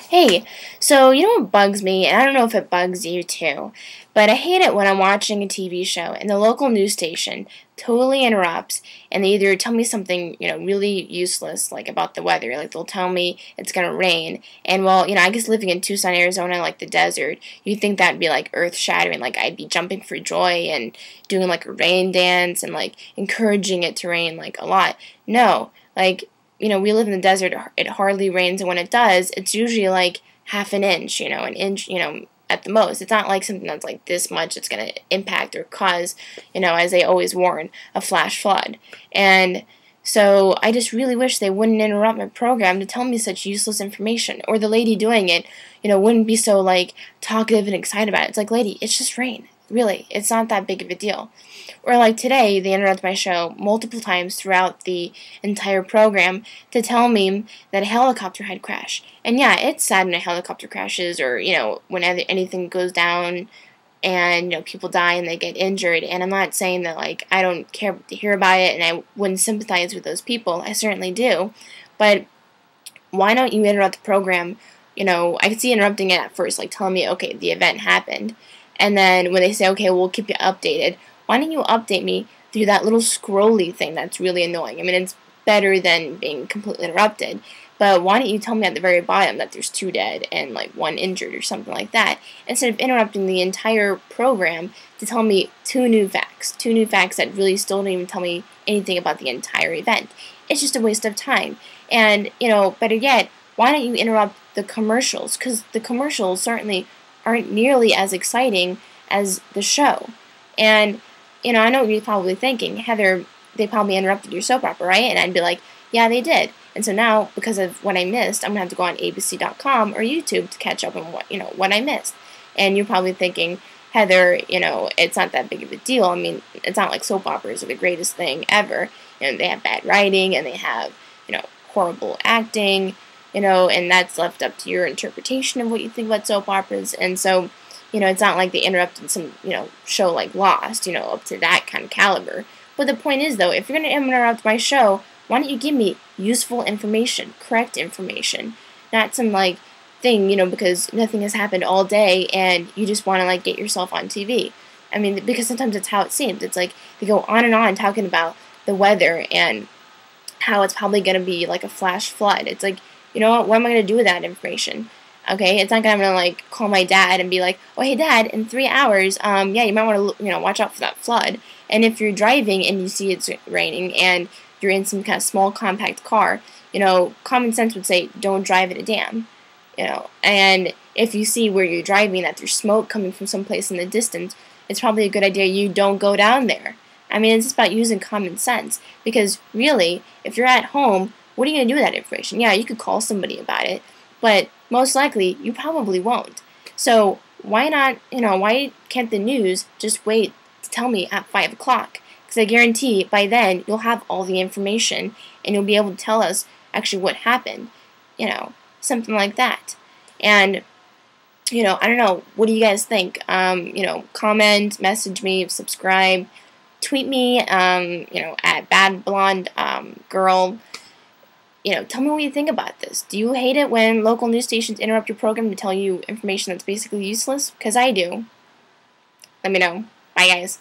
Hey, so you know what bugs me, and I don't know if it bugs you too, but I hate it when I'm watching a TV show and the local news station totally interrupts and they either tell me something, really useless, like about the weather, like they'll tell me it's gonna rain, and well, I guess living in Tucson, Arizona, like the desert, you'd think that'd be like earth-shattering, like I'd be jumping for joy and doing like a rain dance and like encouraging it to rain like a lot. No, like we live in the desert, it hardly rains, and when it does, it's usually like half an inch, an inch, at the most. It's not like something that's like this much it's going to impact or cause, as they always warn, a flash flood. And so I just really wish they wouldn't interrupt my program to tell me such useless information. Or the lady doing it, wouldn't be so like talkative and excited about it. It's like, lady, it's just rain. Really, it's not that big of a deal. Or like today, they interrupted my show multiple times throughout the entire program to tell me that a helicopter had crashed. And yeah, it's sad when a helicopter crashes or, when anything goes down and, people die and they get injured. And I'm not saying that, like, I don't care to hear about it and I wouldn't sympathize with those people. I certainly do. But why don't you interrupt the program? I could see interrupting it at first, like telling me, okay, the event happened. And then when they say, okay, we'll keep you updated, why don't you update me through that little scrolly thing that's really annoying? I mean, it's better than being completely interrupted, but why don't you tell me at the very bottom that there's 2 dead and like 1 injured or something like that, instead of interrupting the entire program to tell me 2 new facts that really still don't even tell me anything about the entire event. It's just a waste of time. And, better yet, why don't you interrupt the commercials? Because the commercials certainly aren't nearly as exciting as the show. And, I know what you're probably thinking, Heather, they probably interrupted your soap opera, right? And I'd be like, yeah, they did. And so now, because of what I missed, I'm going to have to go on ABC.com or YouTube to catch up on what I missed. And you're probably thinking, Heather, it's not that big of a deal. I mean, it's not like soap operas are the greatest thing ever. They have bad writing and they have, horrible acting, and that's left up to your interpretation of what you think about soap operas. And so, it's not like they interrupted some, show like Lost, up to that kind of caliber. But the point is, though, if you're going to interrupt my show, why don't you give me useful information, correct information, not some, like, thing, because nothing has happened all day and you just want to, like, get yourself on TV. I mean, because sometimes it's how it seems. It's like they go on and on talking about the weather and how it's probably going to be like a flash flood. It's like, what am I going to do with that information? Okay, it's not going to like call my dad and be like, oh, hey, Dad, in 3 hours, yeah, you might want to, watch out for that flood. And if you're driving and you see it's raining and you're in some kind of small compact car, common sense would say, don't drive in a dam, And if you see where you're driving that there's smoke coming from someplace in the distance, it's probably a good idea you don't go down there. I mean, it's just about using common sense. Because really, if you're at home, what are you going to do with that information? Yeah, you could call somebody about it, but most likely you probably won't. So why not, why can't the news just wait to tell me at 5 o'clock? Because I guarantee by then you'll have all the information and you'll be able to tell us actually what happened, something like that. And, I don't know, what do you guys think? Comment, message me, subscribe, tweet me, at badblondegirl. Tell me what you think about this. Do you hate it when local news stations interrupt your program to tell you information that's basically useless? Because I do. Let me know. Bye, guys.